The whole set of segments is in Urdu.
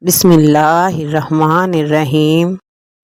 بسم اللہ الرحمن الرحیم۔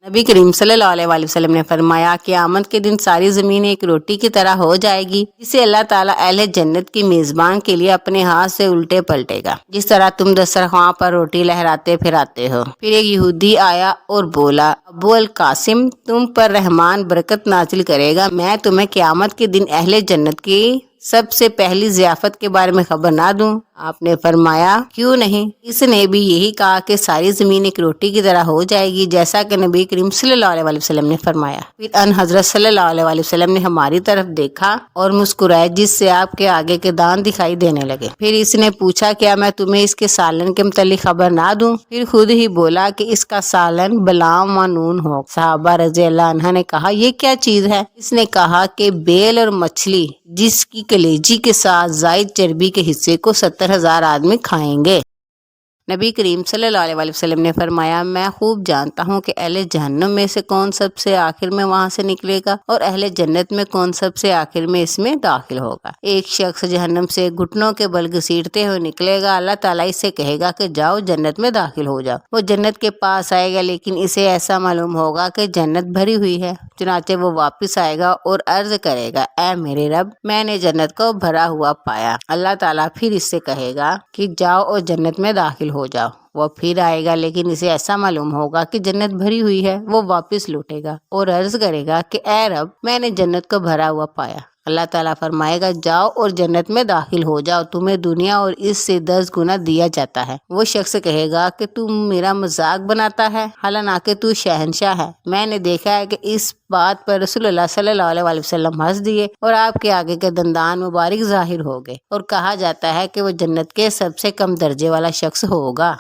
نبی کریم صلی اللہ علیہ وآلہ وسلم نے فرمایا قیامت کے دن ساری زمین ایک روٹی کی طرح ہو جائے گی جسے اللہ تعالیٰ اہل جنت کی میزبان کے لیے اپنے ہاتھ سے الٹے پلٹے گا، جس طرح تم دسترخوان پر روٹی لہراتے پھراتے ہو۔ پھر ایک یہودی آیا اور بولا، ابو القاسم، تم پر رحمان برکت نازل کرے گا، میں تمہیں قیامت کے دن اہل جنت کی سب سے پہلی ضیافت کے بارے میں خبر نہ دوں؟ آپ نے فرمایا، کیوں نہیں؟ اس نے بھی یہی کہا کہ ساری زمین ایک روٹی کی طرح ہو جائے گی، جیسا کہ نبی کریم صلی اللہ علیہ وآلہ وسلم نے فرمایا۔ پھر ان حضرت صلی اللہ علیہ وآلہ وسلم نے ہماری طرف دیکھا اور مسکرائے، جس سے آپ کے آگے کے دان دکھائی دینے لگے۔ پھر اس نے پوچھا، کیا میں تمہیں اس کے سالن کے متعلق خبر نہ دوں؟ پھر خود ہی بولا کہ اس کا سالن بلام و نون ہو۔ صحابہ رضی اللہ عنہ نے کہا، یہ کیا چیز ہے؟ اس نے کہا کہ بیل اور مچھلی جس کی کلیجی کے ساتھ زائد چربی کے حصے کو 70,000 آدمی کھائیں گے۔ نبی کریم صلی اللہ علیہ وآلہ وسلم نے فرمایا، میں خوب جانتا ہوں کہ اہل جہنم میں سے کون سب سے آخر میں وہاں سے نکلے گا اور اہل جنت میں کون سب سے آخر میں اس میں داخل ہوگا۔ ایک شخص جہنم سے گھٹنوں کے بل گھسیٹتے ہوئے نکلے گا، اللہ تعالیٰ اس سے کہے گا کہ جاؤ جنت میں داخل ہو جاؤ۔ وہ جنت کے پاس آئے گا، لیکن اسے ایسا معلوم ہوگا کہ جنت بھری ہوئی ہے، چنانچہ وہ واپس آئے گا اور عرض کرے گا، اے میرے رب، میں نے جنت کو بھرا ہوا پایا۔ اللہ تعالیٰ پھر اس سے کہے گا کہ جاؤ اور جنت میں داخل ہو جاؤ۔ وہ پھر آئے گا، لیکن اسے ایسا معلوم ہوگا کہ جنت بھری ہوئی ہے۔ وہ واپس لوٹے گا اور عرض کرے گا کہ اے رب، میں نے جنت کو بھرا ہوا پایا۔ اللہ تعالیٰ فرمائے گا، جاؤ اور جنت میں داخل ہو جاؤ، تمہیں دنیا اور اس سے 10 گنا دیا جاتا ہے۔ وہ شخص کہے گا کہ تم میرا مذاق بناتا ہے، حالانکہ تو شہنشاہ ہے۔ میں نے دیکھا ہے کہ اس بات پر رسول اللہ صلی اللہ علیہ وآلہ وسلم ہنس دیے اور آپ کے آگے کے دندان مبارک ظاہر ہو گئے، اور کہا جاتا ہے کہ وہ جنت کے سب سے کم درجے والا شخص ہوگا۔